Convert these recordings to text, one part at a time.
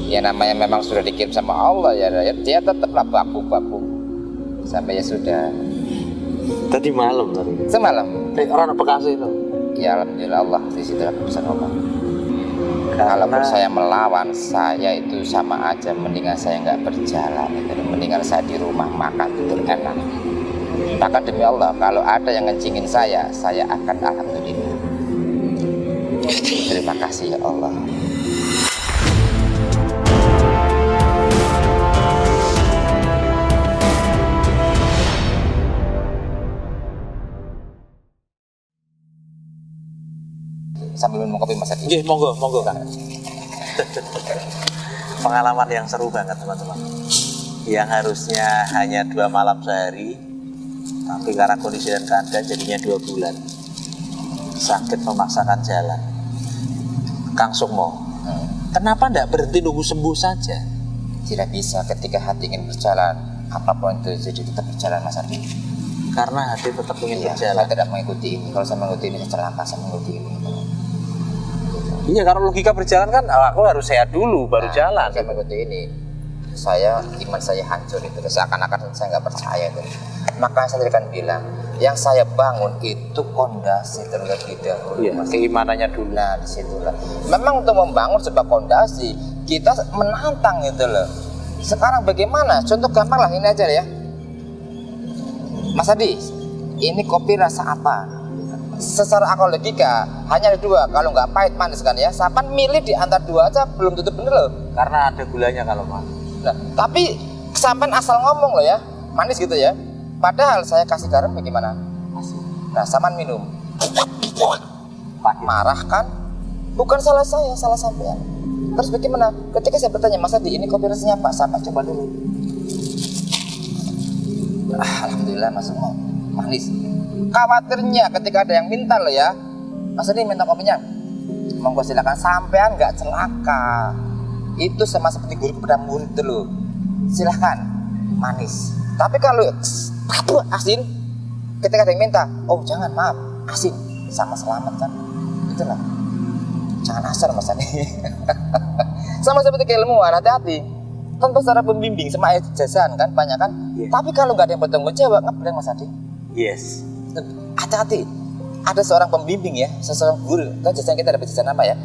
Ya namanya memang sudah dikirim sama Allah ya, dia tetaplah baku-baku sampai ya sudah. Tadi malam tadi. Semalam. Orang Bekasi itu. Ya alhamdulillah Allah di situ keputusan Allah. Kalaupun saya melawan, saya itu sama aja mendingan saya nggak berjalan, mendingan saya di rumah makan tidur enak. Bahkan demi Allah, kalau ada yang ngencingin saya akan alhamdulillah. Terima kasih ya Allah. Sambil minum kopi Mas Adi. Nggih, monggo Kang. Pengalaman yang seru banget teman-teman. Yang harusnya hanya 2 malam sehari, tapi karena kondisi dan keadaan jadinya 2 bulan. Sakit memaksakan jalan. Kang Sukmo, kenapa tidak berhenti nunggu sembuh saja? Tidak bisa, ketika hati ingin berjalan, apapun itu jadi tetap berjalan Mas Adi. Karena hati tetap ingin berjalan. Saya tidak mengikuti ini. Kalau saya mengikuti ini, saya celaka, saya mengikuti ini. Iya, karena logika berjalan kan aku harus sehat dulu baru jalan. Saya mengikuti ini, iman saya hancur itu. Seakan-akan saya nggak percaya itu. Maka saya akan bilang, yang saya bangun itu pondasi terlebih dahulu. Iya, keimanannya dulu. Nah, disitulah. Memang untuk membangun sebuah pondasi kita menantang itu loh. Sekarang bagaimana? Contoh gampang lah, ini aja ya. Mas Adi, ini kopi rasa apa? Secara akal logika hanya ada 2, kalau nggak pahit manis kan ya. Sapan milih di antara 2 aja belum tentu bener loh. Karena ada gulanya kalau manis. Nah, tapi Sapan asal ngomong loh ya, manis gitu ya. Padahal saya kasih garam bagaimana? Nah, Sapan minum. Marah kan? Bukan salah saya, salah sampean. Terus bagaimana? Ketika saya bertanya, Mas Adi, ini kopi rasanya apa? Sapan coba dulu. Alhamdulillah Mas Sukmo, manis. Khawatirnya ketika ada yang minta loh ya, Mas Adi minta kopinya, monggo silakan, sampean nggak celaka. Itu sama seperti guru kepada murid dulu, silakan manis. Tapi kalau asin, ketika ada yang minta, oh jangan, maaf, asin, sama selamat kan, itulah. Jangan asal Mas Adi. Sama seperti keilmuan, hati-hati. Tentu secara pembimbing sama jajan kan banyak kan, tapi kalau nggak ada yang bertanggung jawab, ngebleng Mas Adi. Yes. Hati-hati, ada seorang pembimbing ya, seorang guru, kan jajan kita dapat jajan apa ya?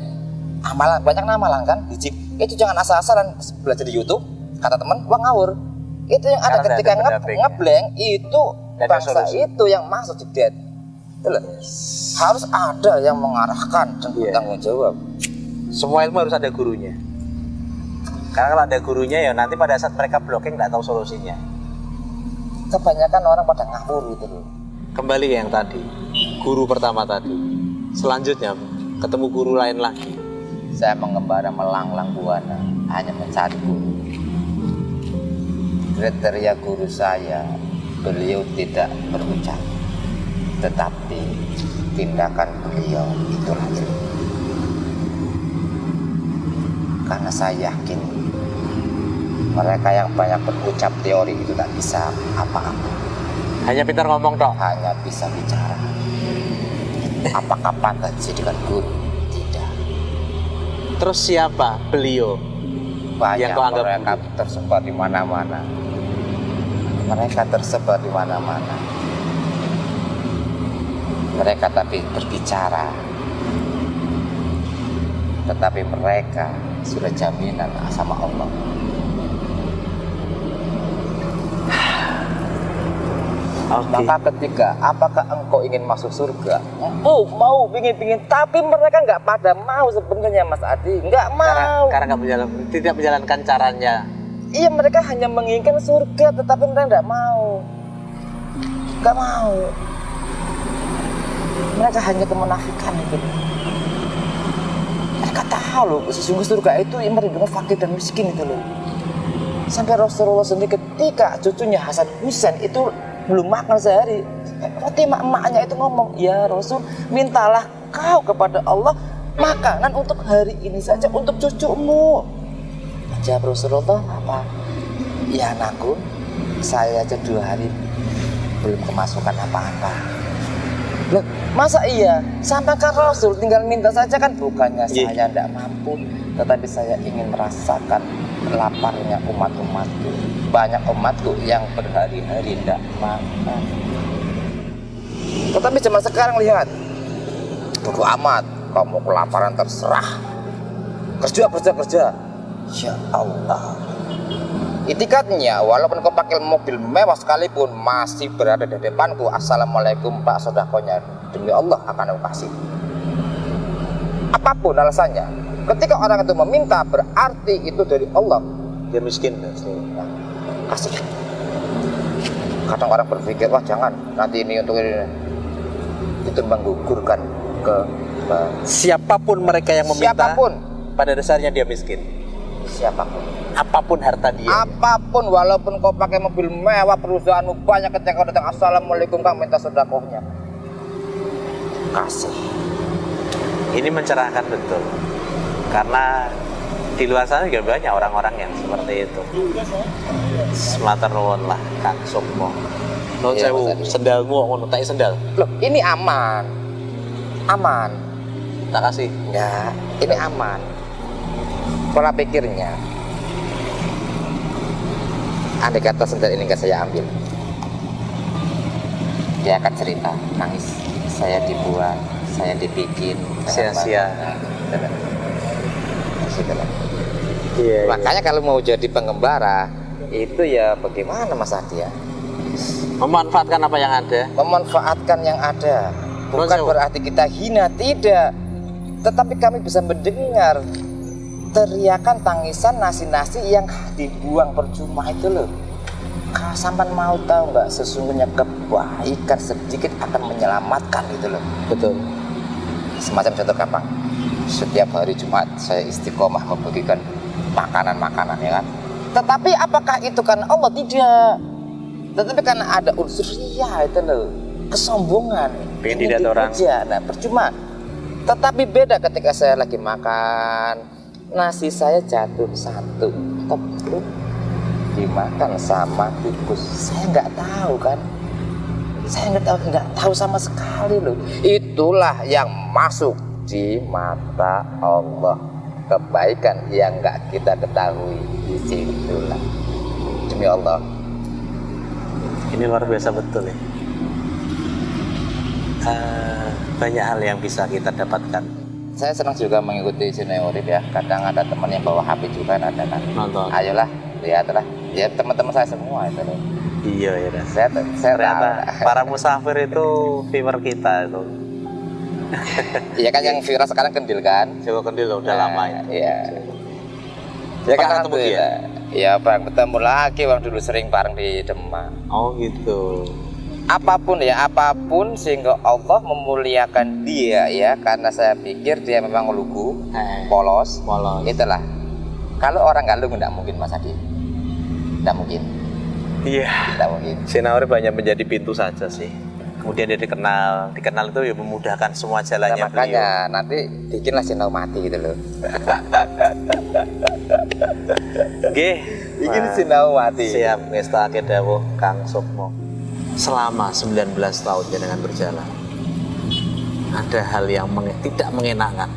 Amalan, banyak amalan kan, hijib. Itu jangan asal-asalan belajar di YouTube, kata teman, wah ngawur. Itu yang ada ketika ngebleng, itu bangsa itu yang masuk di dead. Harus ada yang mengarahkan dan bertanggung jawab. Semua ilmu harus ada gurunya. Karena kalau ada gurunya ya nanti pada saat mereka blocking nggak tahu solusinya. Kebanyakan orang pada ngawur gitu loh. Kembali ke yang tadi, guru pertama tadi. Selanjutnya ketemu guru lain lagi. Saya mengembara melanglang buana hanya mencari guru. Kriteria guru saya, beliau tidak berucap, tetapi tindakan beliau itulah ilmu. Karena saya yakin mereka yang banyak berucap teori itu tak bisa apa-apa. Hanya pintar ngomong toh. Hanya bisa bicara. Apakah pantas dijadikan guru? Tidak. Terus siapa beliau? Banyak yang kau anggap mereka guru? tersebar di mana-mana. Mereka tersebar di mana-mana. Mereka tapi berbicara. Tetapi mereka sudah jaminan sama Allah. Okay. Maka ketika apakah engkau ingin masuk surga? Oh, mau, pingin, tapi mereka nggak pada mau sebenarnya Mas Adi, nggak mau. Karena tidak menjalankan caranya. Iya, mereka hanya menginginkan surga, tetapi mereka nggak mau. Nggak mau. Mereka hanya kemunafikan itu. Mereka tahu loh, sesungguhnya surga itu yang melindungi fakir dan miskin itu loh. Sampai Rasulullah sendiri ketika cucunya Hasan Husain itu belum makan sehari, emaknya itu ngomong, ya Rasul, mintalah kau kepada Allah makanan untuk hari ini saja, untuk cucumu. Jawab Rasulullah apa? Ya anakku, saya aja 2 hari belum kemasukan apa-apa. Loh, masa iya? Sampaikan Rasul tinggal minta saja kan? Bukannya saya tidak mampu, tetapi saya ingin merasakan laparnya umat-umatku. Banyak umatku yang berhari-hari tidak makan. Tetapi zaman sekarang lihat, bodo amat, kamu kelaparan terserah. Kerja. Ya Allah. Itikadnya, walaupun kau pakai mobil mewah sekalipun, masih berada di depanku. Assalamualaikum Pak, sodakonya. Demi Allah akan aku kasih. Apapun alasannya, ketika orang itu meminta berarti itu dari Allah. Dia miskin. Nah, kasih. Kadang orang berpikir, wah jangan, nanti ini untuk ini. Itu menggugurkan ke Siapapun mereka yang meminta, siapapun, pada dasarnya dia miskin. siapapun. Apapun harta dia. Apapun, walaupun kau pakai mobil mewah, perusahaanmu banyak, ketika kau datang assalamualaikum kau minta sedekahnya, kasih. Ini mencerahkan betul. Karena di luar sana juga banyak orang-orang yang seperti itu. Sematur nuwun lah Kang Sukmo. Nuwun Iya, sewu, Mas Adi. sendalmu ngono tak sendal. Loh, ini aman. Aman. Tak kasih. Ya, ini aman. Pola pikirnya. Andai kata sendal ini nggak saya ambil, dia akan cerita, nangis. Saya dibuang, saya dibikin Sia-sia. Iya. Makanya kalau mau jadi pengembara itu ya bagaimana Mas Adi ya? Memanfaatkan apa yang ada. Memanfaatkan yang ada. Bukan Mas, berarti kita hina, tidak. Tetapi kami bisa mendengar teriakan, tangisan, nasi-nasi yang dibuang percuma itu loh. Kalau sampai mau tahu nggak, sesungguhnya kebaikan sedikit akan menyelamatkan itu loh. Betul. Semacam contoh gampang, setiap hari Jumat saya istiqomah membagikan makanan-makanan ya kan. Tetapi apakah itu karena Allah? Tidak. Tetapi karena ada unsur ria itu loh, kesombongan. Pengen dilihat orang. Nah percuma. Tetapi beda ketika saya lagi makan, nasi saya jatuh satu, tepluk, dimakan sama tikus. Saya nggak tahu kan. Saya nggak tahu sama sekali loh. Itulah yang masuk di mata Allah. Kebaikan yang nggak kita ketahui, disitulah. Demi Allah. Ini luar biasa betul ya. Banyak hal yang bisa kita dapatkan. Saya senang juga mengikuti channel Urip ya. Kadang ada teman yang bawa HP juga, ada kan. Nonton. Ayolah, lihatlah. Ya teman-teman saya semua itu loh. Iya ya. Dah. Saya Ternyata tahu. para musafir itu viewer kita itu. Iya kan yang viral sekarang Kendil kan. Jawa Kendil udah lama ya. Iya. Ya kan ketemu dia? alhamdulillah. Ya bang, bertemu lagi bang, dulu sering bareng di Demak. Oh gitu. Apapun ya, apapun sehingga Allah memuliakan dia ya, karena saya pikir dia memang lugu, polos. Itulah. Kalau orang nggak lugu nggak mungkin Mas Adi. Nggak mungkin. Iya. Nggak mungkin. Sinauri banyak menjadi pintu saja sih. Kemudian dia dikenal itu ya memudahkan semua jalannya Nah, makanya nanti bikinlah sinau mati gitu loh. Nggih, Bikin sinau mati. siap ngestake dawuh Kang Sukmo. Selama 19 tahun jenengan berjalan, ada hal yang tidak mengenakan.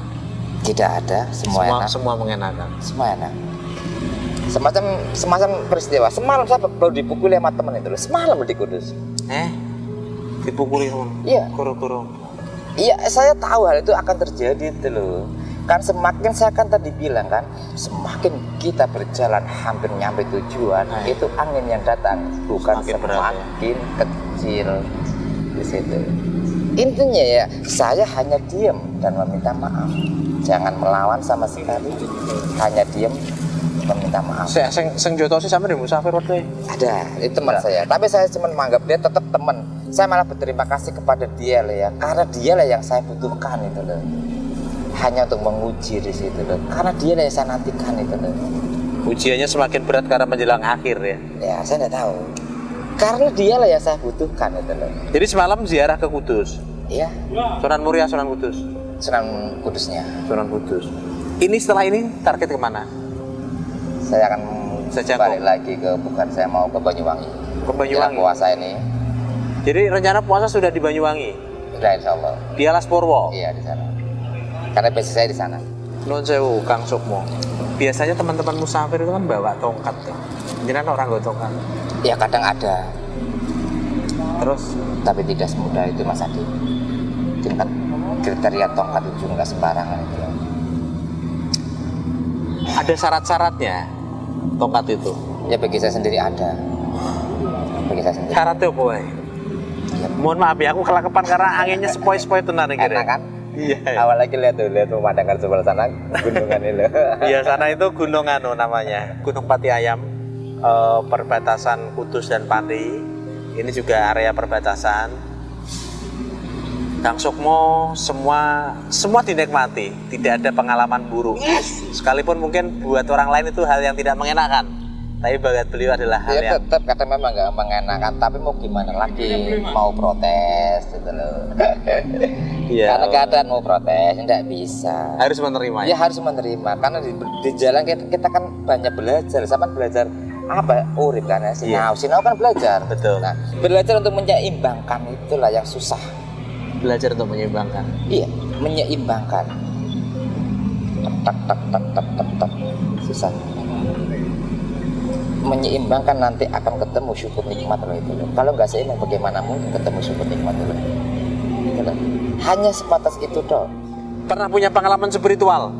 Tidak ada, semua enak. Semua mengenakan. Semua enak. Semacam peristiwa. Semalam saya baru dipukuli sama temen itu loh. Semalam di Kudus. Dipukuli Iya. Kuro-kuro. Iya, saya tahu hal itu akan terjadi itu loh. Kan semakin saya kan tadi bilang kan, semakin kita berjalan hampir nyampe tujuan, itu angin yang datang bukan Semakin berat, semakin kecil di situ. Intinya ya, saya hanya diam dan meminta maaf. Jangan melawan sama sekali. Hanya diam meminta maaf. Sing jotosi sampe di musafir waktu. Ada, itu teman saya. Tapi saya cuma menganggap dia tetap teman. Saya malah berterima kasih kepada dia loh ya, karena dia lah yang saya butuhkan itu loh. Hanya untuk menguji di situ loh. Karena dia lah yang saya nantikan itu loh. Ujiannya semakin berat karena menjelang akhir ya. Ya, saya nggak tahu. Karena dia lah yang saya butuhkan itu loh. Jadi semalam ziarah ke Kudus. Iya, Sunan Muria, Sunan Kudus. Sunan Kudusnya. Sunan Kudus. Ini setelah ini target kemana? Saya akan Sejako. balik lagi ke, bukan, saya mau ke Banyuwangi. Ke Banyuwangi. Jelang puasa ini. Jadi rencana puasa sudah di Banyuwangi. Sudah insya Allah. Di Alas Purwo. Iya di sana. Karena base saya di sana. Nun sewu Kang Sukmo. Biasanya teman-teman musafir itu kan bawa tongkat tuh. Jangan orang bawa tongkat. Ya kadang ada, Terus tapi tidak semudah itu Mas Adi. Tingkat kriteria tongkat itu juga nggak sembarangan itu. ada syarat-syaratnya tongkat itu. Ya bagi saya sendiri ada. Bagi saya sendiri. Syaratnya apa wae? Ya, Mohon maaf ya, aku kelakepan karena anginnya sepoi-sepoi tenar nih enak kan? Iya. Awal lagi lihat pemandangan sebelah sana gunungan itu. Iya, sana itu Gunung anu namanya, Gunung Pati Ayam, perbatasan Kudus dan Pati. Ini juga area perbatasan. Kang Sukmo semua dinikmati, tidak ada pengalaman buruk. Sekalipun mungkin buat orang lain itu hal yang tidak mengenakan, tapi bagi beliau adalah hal Ya yang tetap kadang memang nggak mengenakan, tapi mau gimana lagi, mau protes gitu loh. Iya. Karena keadaan mau protes nggak bisa. harus menerima Ya harus menerima, karena di jalan kita kan banyak belajar, sama belajar apa urip kan ya, sinau kan belajar. Betul. Nah, belajar untuk menyeimbangkan itulah yang susah. Belajar untuk menyeimbangkan. Iya, menyeimbangkan. Tak, susah. Menyeimbangkan nanti akan ketemu syukur nikmat loh itu loh. Kalau nggak seimbang bagaimana mungkin ketemu syukur nikmat loh. Gitu loh. Hanya sebatas itu dong. Pernah punya pengalaman spiritual?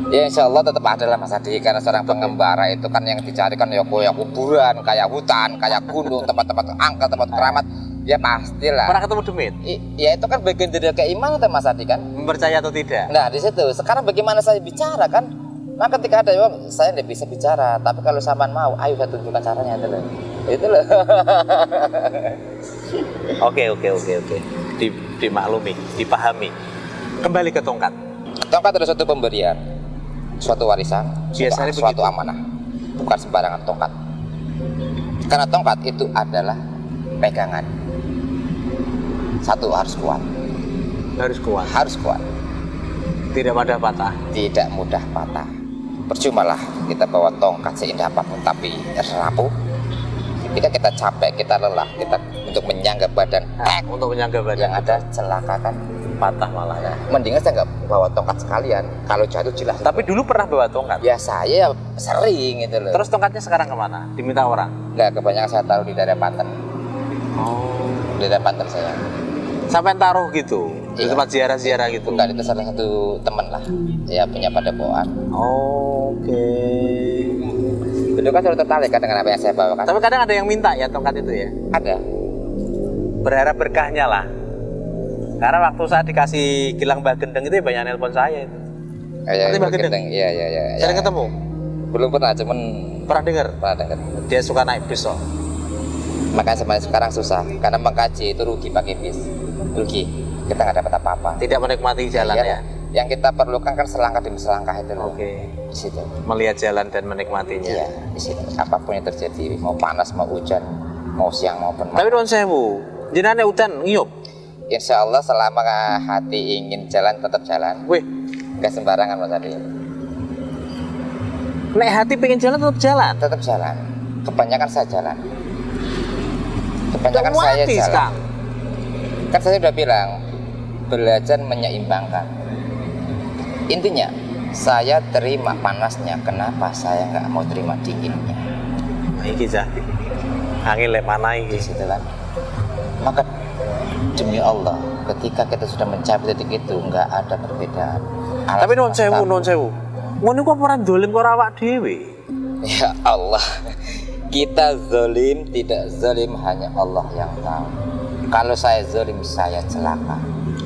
Ya insya Allah tetap ada lah Mas Adi, karena seorang pengembara itu kan yang dicari kan ya kayak kuburan, kayak hutan, kayak gunung, tempat-tempat angker, tempat keramat. Ya pastilah. Pernah ketemu demit? Ya itu kan bagian dari keimanan tuh Mas Adi kan. Mempercaya atau tidak? Nah di situ sekarang bagaimana saya bicara kan? Nah ketika ada yang saya tidak bisa bicara, tapi kalau sampean mau, ayo saya tunjukkan caranya itu loh. Itu loh. Oke. Dimaklumi, dipahami. Kembali ke tongkat. Tongkat adalah suatu pemberian, suatu warisan, Biasanya suatu begitu. amanah, bukan sembarangan tongkat. Karena tongkat itu adalah pegangan. Satu harus kuat, Harus kuat. harus kuat, Tidak pada patah. tidak mudah patah. Percumalah kita bawa tongkat seindah apapun tapi rapuh. Ketika kita capek, kita lelah, kita untuk menyangga badan, Untuk menyangga badan. yang ada celaka kan. Patah malah. Nah, mendingan saya nggak bawa tongkat sekalian. Kalau jatuh jelas. Tapi dulu pernah bawa tongkat. Ya saya sering gitu loh. Terus tongkatnya sekarang kemana? Diminta orang? Nggak, kebanyakan saya taruh di daerah Banten. Oh. Di daerah Banten saya. Sampai taruh gitu? Di Iya. tempat ziarah-ziarah gitu? Bukan, itu salah satu teman lah. Ya punya padepokan. Oke. Dulu kan selalu tertarik kan dengan apa yang saya bawakan. Tapi kadang ada yang minta ya tongkat itu ya? Ada. Berharap berkahnya lah. Karena waktu saya dikasih gelang Mbak Gendeng itu ya banyak nelpon saya itu. Kayak Ngerti Mbak Gendeng? Gendeng. Iya. Sering ketemu? Belum pernah, cuman Pernah dengar? pernah dengar. Dia suka naik bis loh. Makanya sekarang susah. Karena mengkaji itu rugi pakai bis. Rugi. Kita nggak dapat apa-apa. Tidak menikmati jalan Iya, ya? Yang kita perlukan kan selangkah demi selangkah itu loh. Oke. Di situ. Melihat jalan dan menikmatinya. Iya, di situ. Apapun yang terjadi, mau panas, mau hujan, mau siang maupun Tapi malam. nuwun sewu, jenenge udan ngiyup. Insya Allah selama hati ingin jalan tetap jalan. Wih, Gak sembarangan Mas Adi. nek hati pengen jalan tetap jalan. Tetap jalan. Kebanyakan saya jalan. Kebanyakan Kamu saya hati jalan. sekarang. Kan saya sudah bilang belajar menyeimbangkan. Intinya saya terima panasnya. Kenapa saya nggak mau terima dinginnya? Nah, iki Zah. Angin lek mana Di iki? situ kan. Maka demi Allah, ketika kita sudah mencapai titik itu nggak ada perbedaan. Tapi nuwun sewu, nuwun sewu. Ngono iku apa ora dolim karo awak dhewe? Ya Allah, kita zalim tidak zalim hanya Allah yang tahu. Kalau saya zalim saya celaka.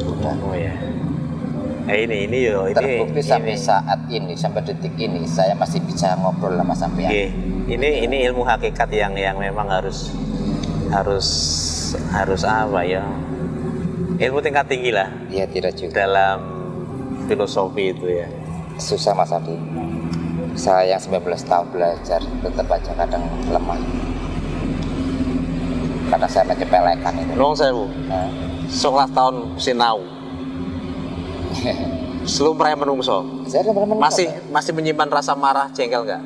Udah. Oh ya. Ini yo, ini Terbukti sampai ini. saat ini, sampai detik ini saya masih bisa ngobrol sama sampean. Oke. Ini ilmu hakikat yang memang harus apa ya? Ilmu tingkat tinggi lah Ya tidak juga. dalam filosofi itu ya. Susah Mas Adi. Saya yang 19 tahun belajar tetap aja kadang lemah. Kadang saya menyepelekan itu. Nuwun sewu. Nah, 11 tahun sinau. Selumrah menungso. saya udah benar-benar Masih menyimpan rasa marah, jengkel nggak?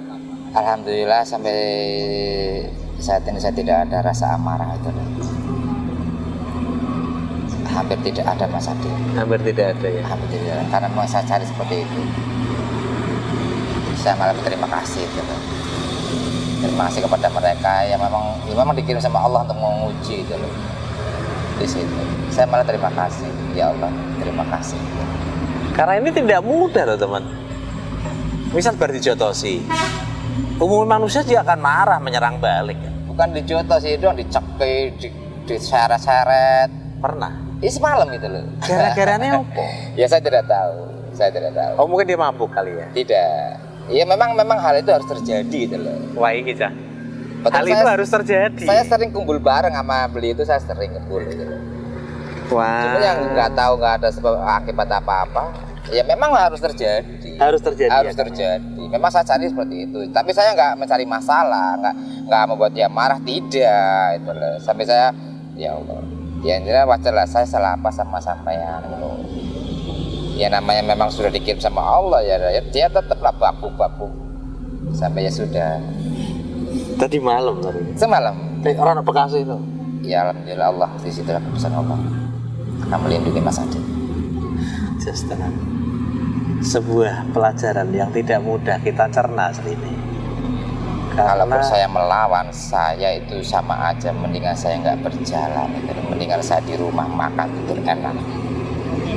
Alhamdulillah sampai saat ini saya tidak ada rasa amarah itu. Hampir tidak ada Mas Adi. Hampir tidak ada ya. Hampir tidak ada. Karena memang saya cari seperti itu. Saya malah berterima kasih gitu. Terima kasih kepada mereka yang memang dikirim sama Allah untuk menguji gitu loh. Di situ. Saya malah terima kasih. Ya Allah, terima kasih. Karena ini tidak mudah loh teman. Misal berdijotosi, umumnya manusia dia akan marah menyerang balik. Bukan dijotos sih doang, dicekik, diseret-seret. Pernah? Ini semalam gitu loh. Gara-garanya apa? Ya saya tidak tahu. Saya tidak tahu. Oh mungkin dia mabuk kali ya? Tidak. Ya memang hal itu harus terjadi gitu loh. Wah ini kita. Betul, Hal itu harus terjadi. Saya sering kumpul bareng sama beli itu, saya sering kumpul gitu loh. Wah. Cuma yang nggak tahu, nggak ada sebab akibat apa-apa, ya memang harus terjadi. Harus terjadi. Harus ya, terjadi. Memang saya cari seperti itu. Tapi saya nggak mencari masalah, nggak membuat dia marah, tidak. Itu loh. Sampai saya, ya Allah, ya intinya wajar lah saya salah apa sama sampean gitu. Ya namanya memang sudah dikirim sama Allah ya dia tetaplah baku-baku sampai ya sudah. Tadi malam tadi. Semalam. Orang Bekasi itu. Ya alhamdulillah Allah di situ keputusan Allah akan melindungi Mas Adi. Just tenang. Sebuah pelajaran yang tidak mudah kita cerna ini. Kalaupun saya melawan, saya itu sama aja mendingan saya nggak berjalan, mendingan saya di rumah makan tidur enak.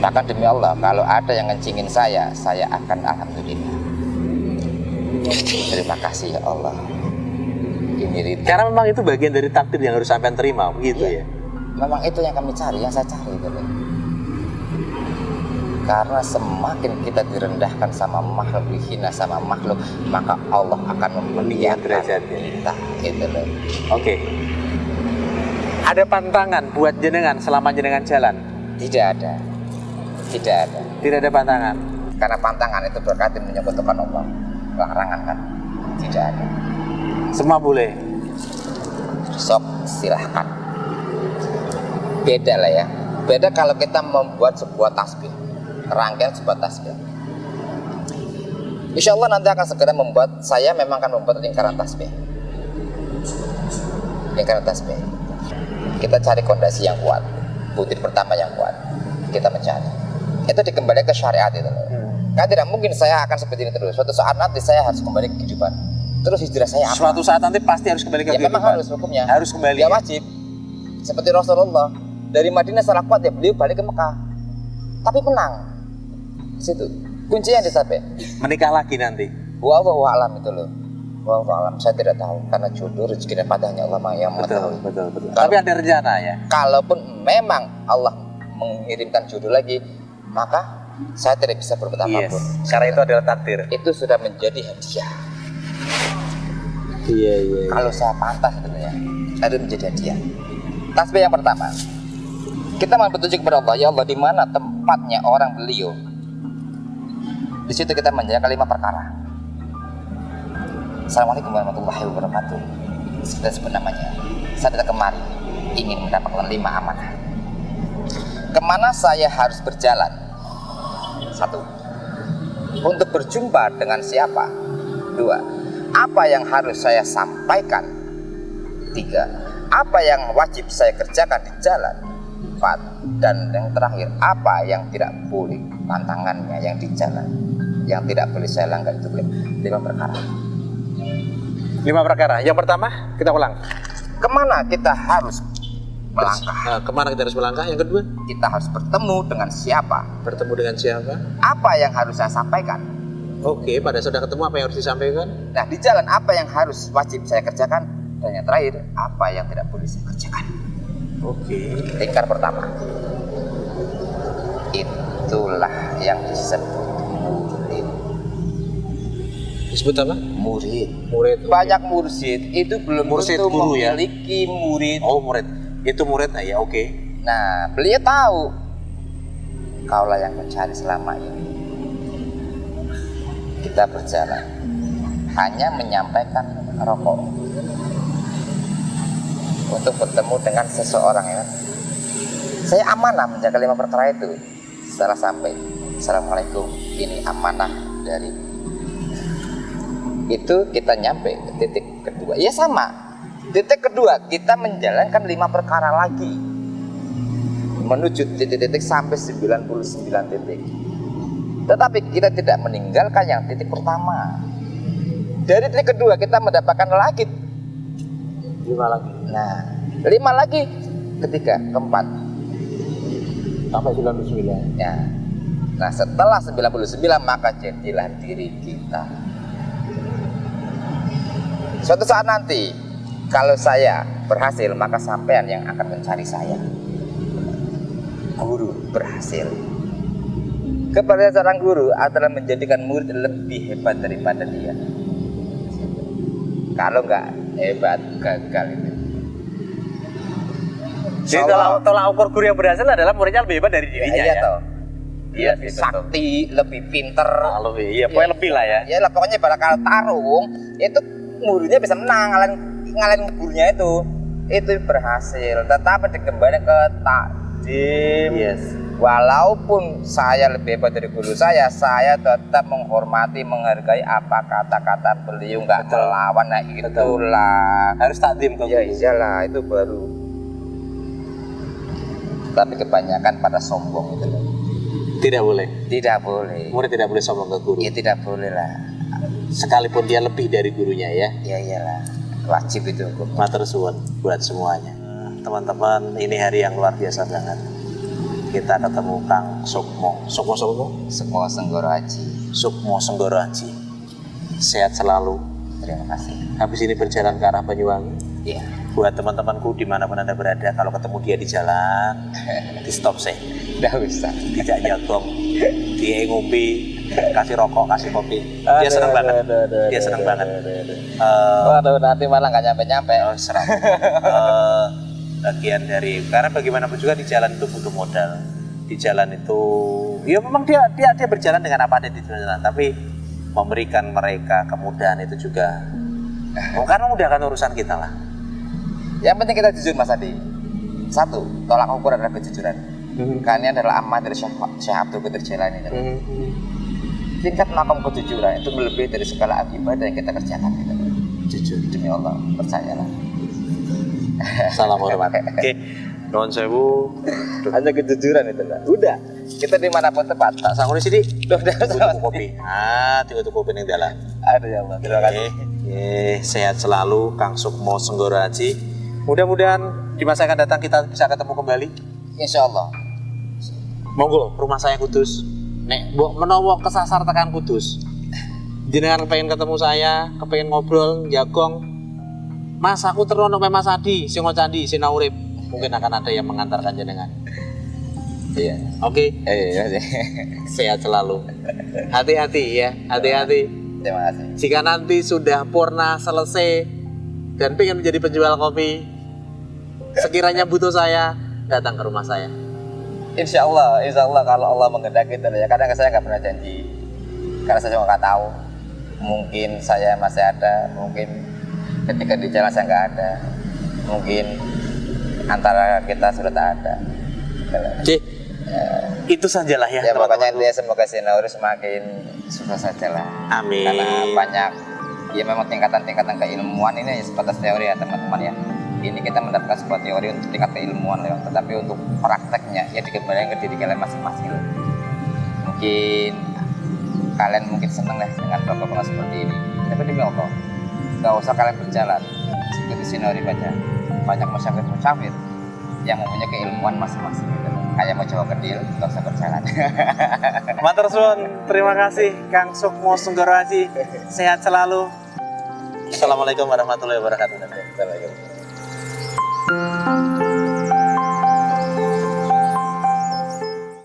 Bahkan demi Allah, kalau ada yang ngencingin saya akan alhamdulillah. Terima kasih ya Allah. Ini ridho. Karena memang itu bagian dari takdir yang harus sampean terima, begitu ya. Memang itu yang kami cari, yang saya cari gitu. Karena semakin kita direndahkan sama makhluk, dihina sama makhluk, maka Allah akan memuliakan derajatnya kita gitu loh. Oke. Ada pantangan buat jenengan selama jenengan jalan? Tidak ada. Tidak ada. Tidak ada pantangan. Karena pantangan itu berkati menyebutkan Allah. Larangan kan? Tidak ada. Semua boleh. Sok silahkan. Beda lah ya. Beda kalau kita membuat sebuah tasbih, rangkaian sebuah tasbih. Insya Allah nanti akan segera membuat, saya memang akan membuat lingkaran tasbih. Lingkaran tasbih. Kita cari fondasi yang kuat, butir pertama yang kuat. Kita mencari. Itu dikembalikan ke syariat itu. Kan tidak mungkin saya akan seperti ini terus. Suatu saat nanti saya harus kembali ke kehidupan. Terus hijrah saya apa? Suatu saat nanti pasti harus kembali ke ya, kehidupan. memang harus hukumnya. Harus kembali. Ya wajib. Seperti Rasulullah dari Madinah setelah kuat ya beliau balik ke Mekah. Tapi menang. Situ. Kuncinya disampaikan. Menikah lagi nanti. Wallahu a'lam itu loh. Wallahu a'lam, saya tidak tahu karena jodoh rezeki dan padanya Allah yang mengetahui. Betul. Tapi ada rencana ya. Kalaupun memang Allah mengirimkan jodoh lagi, maka saya tidak bisa berbuat apapun. Karena itu adalah takdir. Itu sudah menjadi hadiah. Iya. Kalau saya pantas gitu ya, itu menjadi hadiah. Tasbih yang pertama, kita mau bertunjuk kepada Allah. Ya Allah, di mana tempatnya orang beliau? Di situ kita menjalankan 5 perkara. Assalamualaikum warahmatullahi wabarakatuh. Seperti namanya. Saya datang kemari ingin mendapatkan 5 amanah. Kemana saya harus berjalan? 1. Untuk berjumpa dengan siapa? 2. Apa yang harus saya sampaikan? 3. Apa yang wajib saya kerjakan di jalan? 4. Dan yang terakhir, apa yang tidak boleh, pantangannya yang di jalan, yang tidak boleh saya langgar. Itu 5 perkara. 5 perkara. Yang pertama, kita ulang. Kemana kita harus melangkah? Kemana kita harus melangkah? Yang kedua, kita harus bertemu dengan siapa? bertemu dengan siapa? Apa yang harus saya sampaikan? Oke, pada saat sudah ketemu apa yang harus disampaikan? Nah, di jalan apa yang harus wajib saya kerjakan? Dan yang terakhir, apa yang tidak boleh saya kerjakan? Oke. Lingkar pertama. Itulah yang disebut murid. Disebut apa? Murid. Murid. Banyak mursyid itu belum Mursyid tentu guru ya? memiliki murid. Oh, murid. Itu murid. Nah, ya oke. Nah, beliau tahu kaulah yang mencari selama ini. Kita berjalan hanya menyampaikan rokok untuk bertemu dengan seseorang ya. Saya amanah menjaga 5 perkara itu. Setelah sampai, Assalamualaikum, ini amanah dari itu, kita nyampe ke titik kedua. Ya sama. Titik kedua kita menjalankan 5 perkara lagi. menuju titik-titik sampai 99 titik. Tetapi kita tidak meninggalkan yang titik pertama. Dari titik kedua kita mendapatkan lagi 5 lagi. nah 5 lagi, ketiga, keempat. Sampai 99. Ya. Nah setelah 99 maka jadilah diri kita. Suatu saat nanti kalau saya berhasil maka sampean yang akan mencari saya. Guru berhasil. Kepada seorang guru adalah menjadikan murid lebih hebat daripada dia. Kalau nggak hebat, gagal itu. Jadi tolak ukur guru yang berhasil adalah muridnya lebih hebat dari dirinya Iya ya. toh. Dia Iya, lebih sakti, lebih pinter. Lebih, iya, pokoknya lebih lah ya. Ya lah pokoknya bakal tarung itu muridnya bisa menang, ngalahin gurunya itu berhasil. Tetapi dikembali ke takdim. Yes. Walaupun saya lebih hebat dari guru saya tetap menghormati, menghargai apa kata-kata beliau, nggak Betul. melawan. Nah itulah Harus takdim ke ya guru. iyalah itu baru. Tapi kebanyakan pada sombong itu loh. Tidak boleh. Tidak boleh. Murid tidak boleh sombong ke guru. Ya tidak boleh lah. Sekalipun dia lebih dari gurunya ya. Ya iyalah. Wajib itu hukum. Matur suwun buat semuanya. Teman-teman, ini hari yang luar biasa banget. Kita ketemu Kang Sukmo. Sukmo. Semua Senggoro Haji. Sukmo Senggoro Haji. Sehat selalu. Terima kasih. Habis ini berjalan ke arah Banyuwangi. Iya. Buat teman-temanku dimanapun Anda berada, kalau ketemu dia di jalan, di stop saya. Udah usah. Tidak nyagong, dia ngombe, kasih rokok, kasih kopi. Dia seneng banget. Dia seneng banget. Waduh, nanti malah nggak nyampe-nyampe. Oh, serang. Bagian dari, karena bagaimanapun juga di jalan itu butuh modal. Di jalan itu, ya memang dia berjalan dengan apa ada di jalan, tapi memberikan mereka kemudahan itu juga, karena memudahkan urusan kita lah. Yang penting kita jujur Mas Adi. Satu, tolak ukur adalah kejujuran. Karena ini adalah amanah dari Syekh Abdul Qadir Jailani. Tingkat makam kejujuran itu melebihi dari segala ibadah yang kita kerjakan. Jujur demi Allah, percayalah. Salam hormat. Oke, nuwun sewu. Hanya kejujuran itu lah. Udah, kita dimanapun tempat. Tak sanggup sini. Udah, Tuku kopi. Tuku kopi ning dalan. Aduh ya Allah, terima kasih. Sehat selalu Kang Sukmo Senggoro Haji. Mudah-mudahan di masa akan datang kita bisa ketemu kembali. Insya Allah. Monggo, rumah saya Kudus. Nek mbok menawa kesasar tekan Kudus. Jenengan pengen ketemu saya, kepengen ngobrol, jagong. Mas, aku terono Mas Adi, sing candi, sing urip. Mungkin akan ada yang mengantarkan jenengan. Iya. Oke, Iya. sehat selalu. Hati-hati ya, hati-hati. Terima kasih. Jika nanti sudah purna selesai dan pengen menjadi penjual kopi, sekiranya butuh saya, datang ke rumah saya. Insya Allah kalau Allah menghendaki itu ya. Kadang saya nggak pernah janji, karena saya juga nggak tahu. Mungkin saya masih ada, mungkin ketika di jalan saya nggak ada, mungkin antara kita sudah tak ada. Oke, itu sajalah ya, Ya pokoknya teman-teman. intinya semoga Sinauri semakin sukses saja lah. Amin. Karena banyak, ya memang tingkatan-tingkatan keilmuan ini sebatas teori ya teman-teman ya. Ini kita mendapatkan sebuah teori untuk tingkat keilmuan ya, tetapi untuk prakteknya ya dikembalikan ke diri kalian masing-masing. Mungkin kalian mungkin senang ya dengan bapak-bapak seperti ini, tapi demi Allah nggak usah kalian berjalan seperti Sinauri baca. Banyak musyafir yang mempunyai keilmuan masing-masing gitu. Kayak mau coba kedil, nggak usah berjalan. Matur suwun, terima kasih Kang Sukmo Senggoro Haji. Sehat selalu. Assalamualaikum warahmatullahi wabarakatuh. Assalamualaikum.